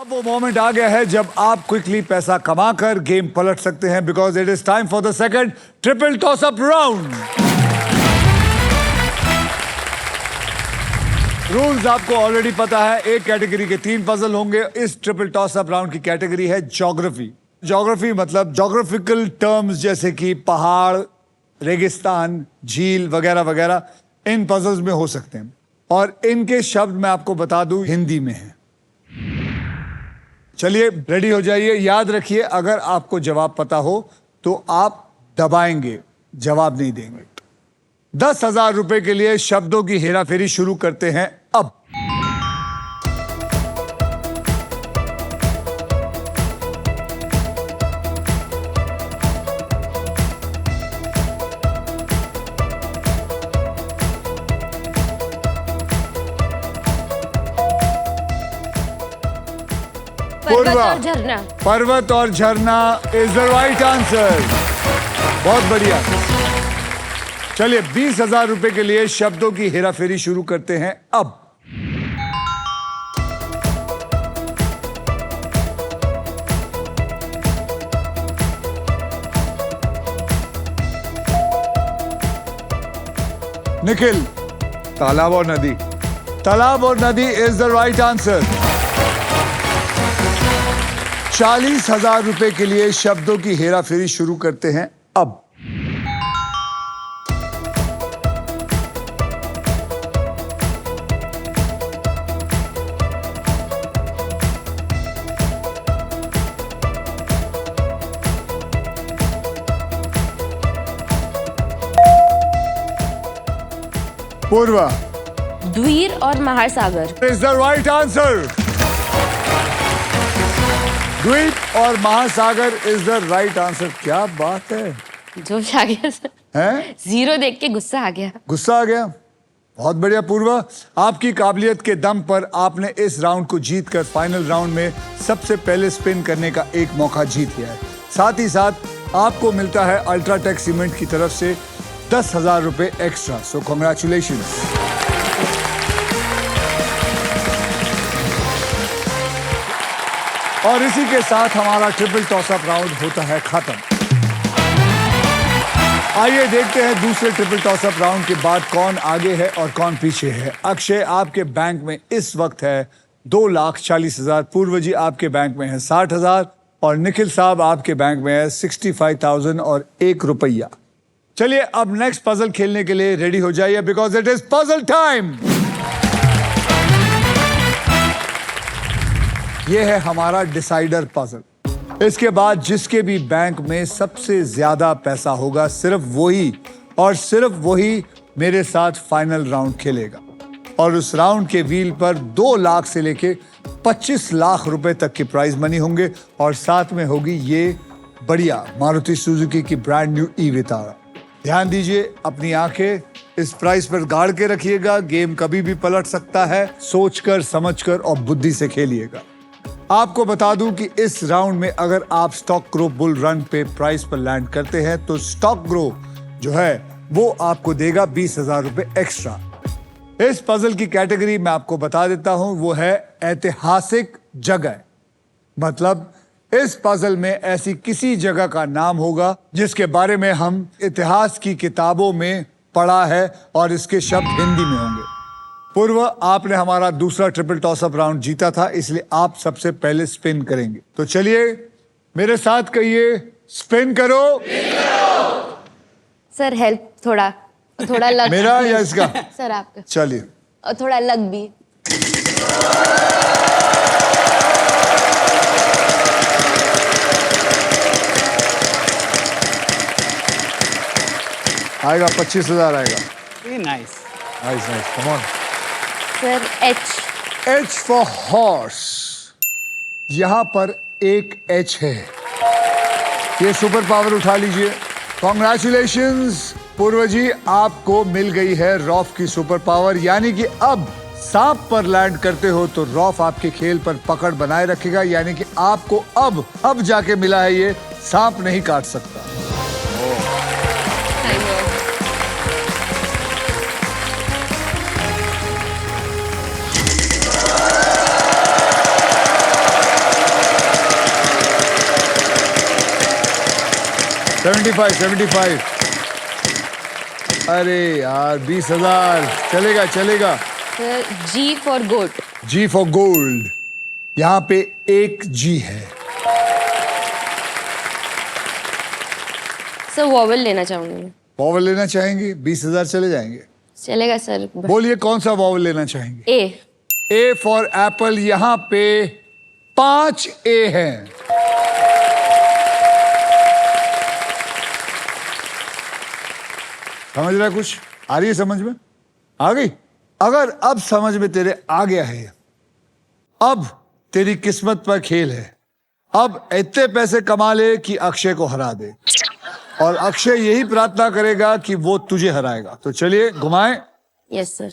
वो मोमेंट आ गया है जब आप क्विकली पैसा कमाकर गेम पलट सकते हैं because it is time for the second triple toss up round. Rules आपको ऑलरेडी पता है। एक कैटेगरी के 3 पजल होंगे। इस ट्रिपल टॉस अप राउंड की कैटेगरी है ज्योग्राफी। ज्योग्राफी मतलब ज्योग्राफिकल टर्म्स जैसे कि पहाड़, रेगिस्तान, झील वगैरह वगैरह इन पजल्स में हो सकते हैं और इनके शब्द मैं आपको बता दूं हिंदी में है। चलिए रेडी हो जाइए। याद रखिए अगर आपको जवाब पता हो तो आप दबाएंगे, जवाब नहीं देंगे। 10,000 रुपए के लिए शब्दों की हेराफेरी शुरू करते हैं अब। पर्वत और झरना। पर्वत और झरना इज द राइट आंसर। बहुत बढ़िया। चलिए 20,000 रुपए के लिए शब्दों की हेराफेरी शुरू करते हैं अब। निखिल, तालाब और नदी। तालाब और नदी इज द राइट आंसर। 40,000 रुपए के लिए शब्दों की हेराफेरी शुरू करते हैं अब। पूर्वा, द्वीर और महासागर। Is the right answer. द्वीप और महासागर इज द राइट आंसर। क्या बात है, जोश आ गया सर। हैं? 0 देख के गुस्सा आ गया। गुस्सा आ गया। बहुत बढ़िया पूर्वा, आपकी काबिलियत के दम पर आपने इस राउंड को जीतकर फाइनल राउंड में सबसे पहले स्पिन करने का एक मौका जीत लिया है। साथ ही साथ आपको मिलता है अल्ट्राटेक सीमेंट की तरफ से 10,000 रुपए एक्स्ट्रा। सो कांग्रेचुलेशंस। और इसी के साथ हमारा ट्रिपल टॉस अप राउंड होता है खत्म। आइए देखते हैं दूसरे ट्रिपल टॉस अप राउंड के बाद कौन आगे है और कौन पीछे है। अक्षय, आपके बैंक में इस वक्त है 2,40,000। पूर्व जी आपके बैंक में है 60,000 और निखिल साहब आपके बैंक में है 65,000 और 1 रुपया। चलिए अब नेक्स्ट पजल खेलने के लिए रेडी हो जाइए because it is puzzle time. यह है हमारा डिसाइडर पजल। इसके बाद जिसके भी बैंक में सबसे ज्यादा पैसा होगा सिर्फ वही और सिर्फ वही मेरे साथ फाइनल राउंड खेलेगा और उस राउंड के व्हील पर 2 लाख से लेके 25 लाख रुपए तक की प्राइज मनी होंगे और साथ में होगी ये बढ़िया मारुति सुजुकी की ब्रांड न्यू ई विटारा। ध्यान दीजिए, अपनी आंखें इस प्राइस पर गाड़ के रखिएगा। गेम कभी भी पलट सकता है। सोचकर, समझकर और बुद्धि से खेलिएगा। आपको बता दूं कि इस राउंड में अगर आप स्टॉक ग्रो बुल रन पे प्राइस पर लैंड करते हैं तो स्टॉक ग्रो जो है वो आपको देगा 20,000 रुपए एक्स्ट्रा। इस पजल की कैटेगरी मैं आपको बता देता हूं, वो है ऐतिहासिक जगह। मतलब इस पजल में ऐसी किसी जगह का नाम होगा जिसके बारे में हम इतिहास की किताबों में पढ़ा है और इसके शब्द हिंदी में होंगे। पूर्व, आपने हमारा दूसरा ट्रिपल टॉस अप राउंड जीता था, इसलिए आप सबसे पहले स्पिन करेंगे। तो चलिए मेरे साथ कहिए, स्पिन करो। सर हेल्प, थोड़ा लग। मेरा या इसका? सर आपका। चलिए। और थोड़ा लग भी। आएगा 25,000 आएगा। Nice nice nice, come on. Sir H for horse. यहां पर एक H है। ये सुपर पावर उठा लीजिए। कॉन्ग्रेचुलेशंस पूर्व जी, आपको मिल गई है रॉफ की सुपर पावर। यानी कि अब सांप पर लैंड करते हो तो रॉफ आपके खेल पर पकड़ बनाए रखेगा। यानी कि आपको अब जाके मिला है ये, सांप नहीं काट सकता। 75 अरे यार 20,000 चलेगा चलेगा। Sir G for goat. G for gold, यहां पे एक जी है। सर वॉवल लेना चाहूंगी मैं। वॉवल लेना चाहेंगे? 20,000 चले जाएंगे। चलेगा सर। बोलिए कौन सा वॉवल लेना चाहेंगे? ए। ए फॉर एप्पल, यहां पे 5 ए हैं। समझ रहा है? कुछ आ रही है समझ में? आ गई? अगर अब समझ में तेरे आ गया है, अब तेरी किस्मत पर खेल है। अब इतने पैसे कमा ले कि अक्षय को हरा दे, और अक्षय यही प्रार्थना करेगा कि वो तुझे हराएगा। तो चलिए घुमाएं। Yes sir.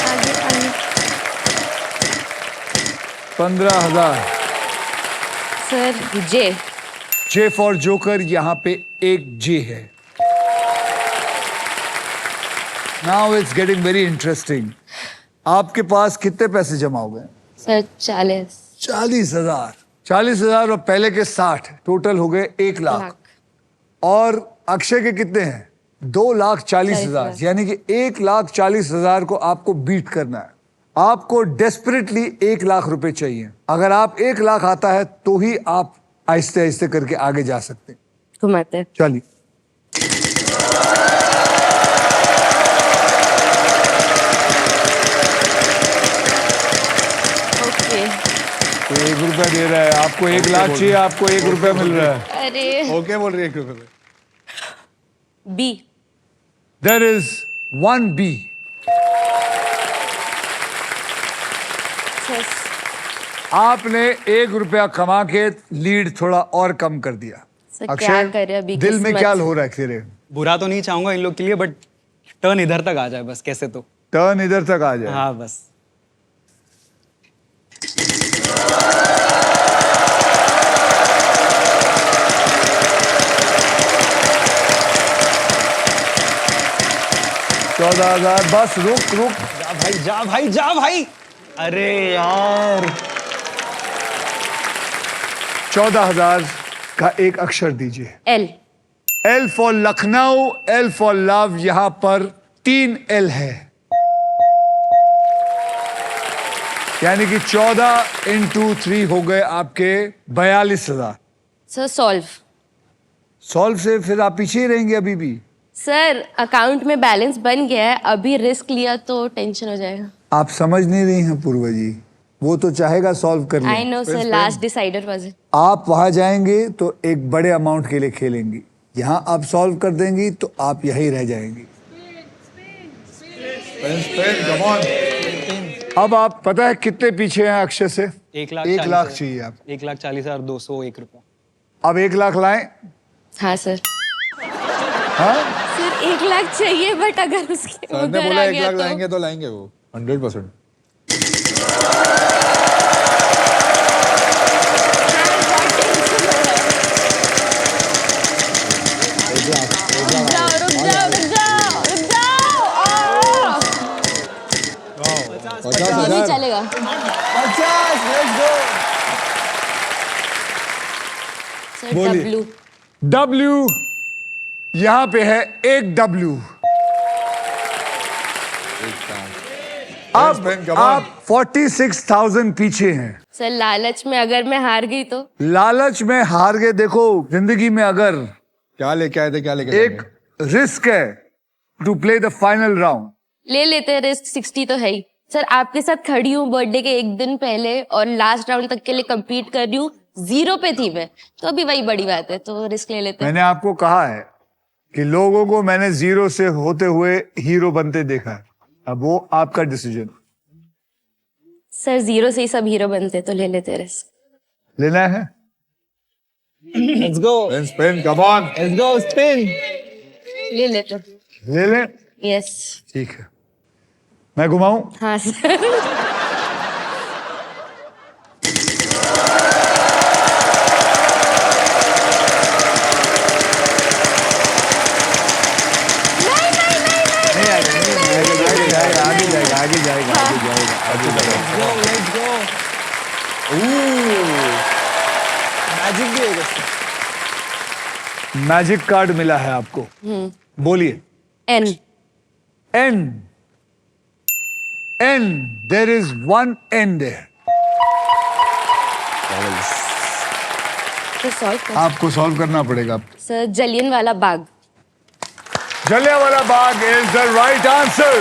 आगे आगे। 15,000। Sir J. J for joker, यहां पे एक जे है। Now it's getting very interesting. आपके पास कितने पैसे जमा हो गए? सर 40। 40,000। 40,000 और पहले के 60, टोटल हो गए 1,00,000। और अक्षय के कितने हैं? 2,40,000। यानी कि 1,40,000 को आपको बीट करना है। आपको डेस्परेटली 1,00,000 रुपए चाहिए। अगर आप 1,00,000 आता है तो ही आप आहिस्ते आहिस्ते करके आगे जा सकते हैं। घुमाते हैं। चलिए। ओके। तो 1 रुपया दे रहा है आपको। 1,00,000 चाहिए, आपको 1 रुपया मिल रहा है। अरे ओके बोल रही है 1 रुपए पे। B. There is 1 B. Sir आपने 1 रुपया कमा के लीड थोड़ा और कम कर दिया। सर क्या करे अभी? दिल में किस्मत। क्या हो रहा है तेरे? बुरा तो नहीं चाहूंगा इन लोग के लिए, बट टर्न इधर तक आ जाए बस, कैसे तो। टर्न इधर तक आ जाए। हाँ बस। चौदह 14,000। बस रुक रुक। जा भाई जा भाई जा भाई। अरे यार 14,000 का एक अक्षर दीजिए। L. L for Lucknow, L for love, यहां पर 3 एल है। यानी कि 14 × 3 हो गए आपके 42,000। Sir solve. सॉल्व से फिर आप पीछे ही रहेंगे अभी भी। सर अकाउंट में बैलेंस बन गया है, अभी रिस्क लिया तो टेंशन हो जाएगा। आप समझ नहीं रही हैं पूर्वा जी, वो तो चाहेगा सॉल्व कर आई ले। No sir, last decider was it. आप वहां जाएंगे तो एक बड़े अमाउंट के लिए खेलेंगी, यहां आप सॉल्व कर देंगी तो आप यहीं रह जाएंगी। अब आप पता है कितने पीछे हैं अक्षय से? 1,40,000 चाहिए आप। 1,40,201 रुपया। अब 1,00,000 लाएं। हाँ सर। हाँ सर 1,00,000 चाहिए, बट अगर उसके सर ने उधर बोला आ 1 गया लाख तो लाएंगे तो लाएंगे वो 100%। रुक जाओ। 50,000 नहीं चलेगा। 50, let's go। सर बोलिए। डब्लू। W, यहां पे है एक W। अब come on। आप 46,000 पीछे हैं। सर लालच में अगर मैं हार गई तो? लालच में हार गए। देखो जिंदगी में अगर क्या लेके आए थे, क्या लेके एक रिस्क है to play the final round. ले लेते हैं रिस्क, 60 तो है ही। सर आपके साथ खड़ी हूँ बर्थडे के एक दिन पहले और लास्ट राउंड तक के लिए compete कर रही हूँ, 0 पे थी मैं, तो अभी वही बड़ी बात है, तो रिस्क ले लेते हैं। मैंने आपको कहा है कि लोगों को मैंने 0 से होते हुए हीरो बनते देखा है। अब वो आपका डिसीजन। सर 0 से ही सब हीरो बनते हैं, तो ले लेते हैं रिस्क। लेना है? Let's go spin come on. Let's go spin. ले लेते हैं। ले लें? यस। ठीक है, मैं घुमाऊं? हाँ सर। नहीं आएगा, आगे जाएगा, आगे जाएगा, आगे जाएगा, आगे जाएगा। मैजिक भी होगा इसमें। मैजिक कार्ड मिला है आपको, बोलिए। N. N. N. There is one N there. तो सॉल्व कर आपको सॉल्व करना पड़ेगा। सर जलियन वाला बाग। Jallianwala Bagh is the right answer.